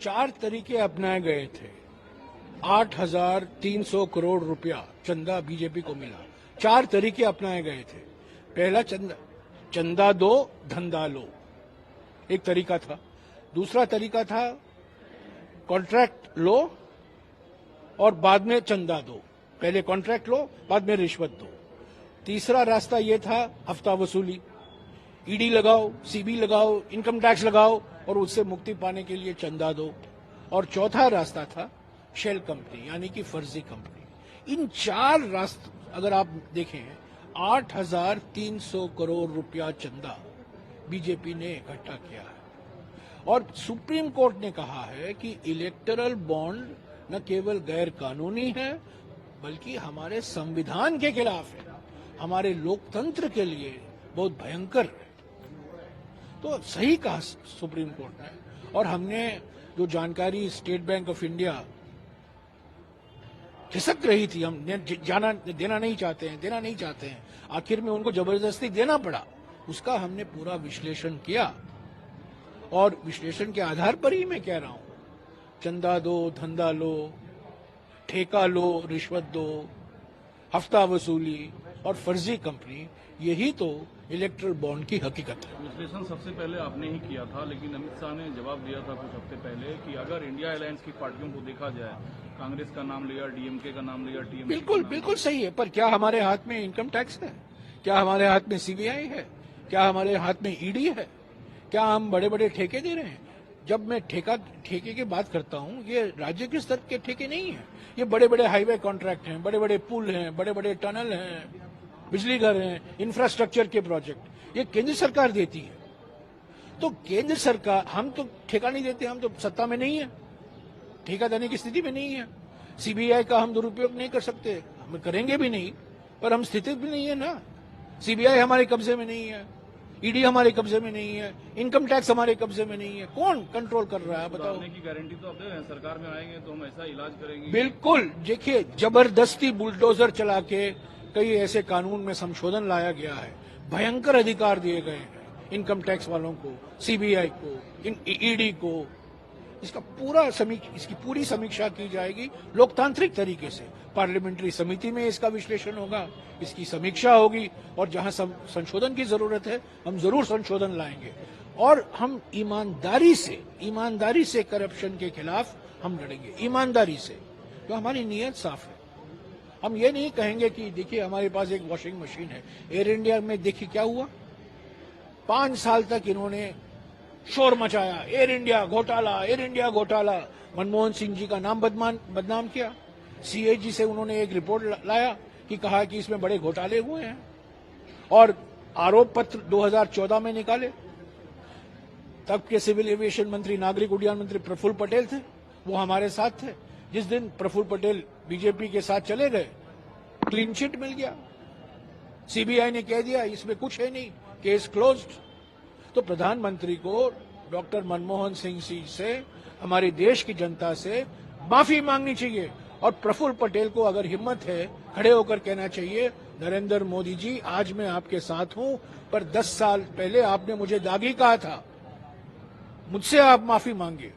4 तरीके अपनाए गए थे। 8,300 करोड़ रुपया चंदा बीजेपी को मिला। 4 तरीके अपनाए गए थे। पहला चंदा दो धंधा लो, एक तरीका था। दूसरा तरीका था कॉन्ट्रैक्ट लो और बाद में चंदा दो। पहले कॉन्ट्रैक्ट लो, बाद में रिश्वत दो। तीसरा रास्ता ये था हफ्ता वसूली, ईडी लगाओ, सीबी लगाओ, इनकम टैक्स लगाओ और उससे मुक्ति पाने के लिए चंदा दो। और चौथा रास्ता था शेल कंपनी, यानी कि फर्जी कंपनी। इन 4 रास्ते अगर आप देखें, 8,300 करोड़ रुपया चंदा बीजेपी ने इकट्ठा किया है। और सुप्रीम कोर्ट ने कहा है कि इलेक्टरल बॉन्ड न केवल गैर कानूनी है बल्कि हमारे संविधान के खिलाफ है, हमारे लोकतंत्र के लिए बहुत भयंकर है। तो सही कहा सुप्रीम कोर्ट ने। और हमने जो जानकारी स्टेट बैंक ऑफ इंडिया खिसक रही थी, हम देना नहीं चाहते हैं, आखिर में उनको जबरदस्ती देना पड़ा, उसका हमने पूरा विश्लेषण किया। और विश्लेषण के आधार पर ही मैं कह रहा हूं, चंदा दो धंधा लो, ठेका लो, रिश्वत दो, हफ्ता वसूली और फर्जी कंपनी, यही तो इलेक्टरल बॉन्ड की हकीकत है। विश्लेषण सबसे पहले आपने ही किया था, लेकिन अमित शाह ने जवाब दिया था कुछ हफ्ते पहले कि अगर इंडिया अलायंस की पार्टियों को देखा जाए, कांग्रेस का नाम लिया, डीएमके का नाम लिया, टीएमसी बिल्कुल सही है। पर क्या हमारे हाथ में इनकम टैक्स है? क्या हमारे हाथ में सीबीआई है? क्या हमारे हाथ में ईडी है? क्या हम बड़े बड़े ठेके दे रहे हैं? जब मैं ठेके की बात करता हूं, ये राज्य के स्तर के ठेके नहीं है, ये बड़े बड़े हाईवे कॉन्ट्रैक्ट हैं, बड़े बड़े पुल हैं, बड़े बड़े टनल हैं, बिजली घर हैं, इंफ्रास्ट्रक्चर के प्रोजेक्ट, ये केंद्र सरकार देती है। तो केंद्र सरकार, हम तो ठेका नहीं देते, हम तो सत्ता में नहीं है, ठेका देने की स्थिति में नहीं है। सीबीआई का हम दुरुपयोग नहीं कर सकते, हम करेंगे भी नहीं, पर हम स्थिति भी नहीं है ना। सीबीआई हमारे कब्जे में नहीं है, ईडी हमारे कब्जे में नहीं है, इनकम टैक्स हमारे कब्जे में नहीं है। कौन कंट्रोल कर रहा है बताओ? की गारंटी तो आप दे रहे हैं, सरकार में आएंगे तो हम ऐसा इलाज करेंगे। बिल्कुल, देखिए जबरदस्ती बुलडोजर चला के कई ऐसे कानून में संशोधन लाया गया है, भयंकर अधिकार दिए गए हैं इनकम टैक्स वालों को, सीबीआई को, ईडी को। इसकी पूरी समीक्षा की जाएगी लोकतांत्रिक तरीके से। पार्लियामेंट्री समिति में इसका विश्लेषण होगा, इसकी समीक्षा होगी और जहां संशोधन की जरूरत है हम जरूर संशोधन लाएंगे। और हम ईमानदारी से करप्शन के खिलाफ हम लड़ेंगे, ईमानदारी से, तो हमारी नीयत साफ है। हम ये नहीं कहेंगे कि देखिए हमारे पास एक वॉशिंग मशीन है। एयर इंडिया में देखिए क्या हुआ, 5 साल तक इन्होंने शोर मचाया, एयर इंडिया घोटाला, मनमोहन सिंह जी का नाम बदनाम किया। सीएजी से उन्होंने एक रिपोर्ट लाया कि कहा कि इसमें बड़े घोटाले हुए हैं और आरोप पत्र 2014 में निकाले। तब के सिविल एविएशन मंत्री, नागरिक उड्डयन मंत्री प्रफुल्ल पटेल थे, वो हमारे साथ थे। जिस दिन प्रफुल्ल पटेल बीजेपी के साथ चले गए, क्लीन चिट मिल गया, सीबीआई ने कह दिया इसमें कुछ है नहीं, केस क्लोज्ड। तो प्रधानमंत्री को डॉक्टर मनमोहन सिंह जी से, हमारे देश की जनता से माफी मांगनी चाहिए। और प्रफुल्ल पटेल को अगर हिम्मत है, खड़े होकर कहना चाहिए, नरेंद्र मोदी जी आज मैं आपके साथ हूं, पर 10 साल पहले आपने मुझे दागी कहा था, मुझसे आप माफी मांगिए।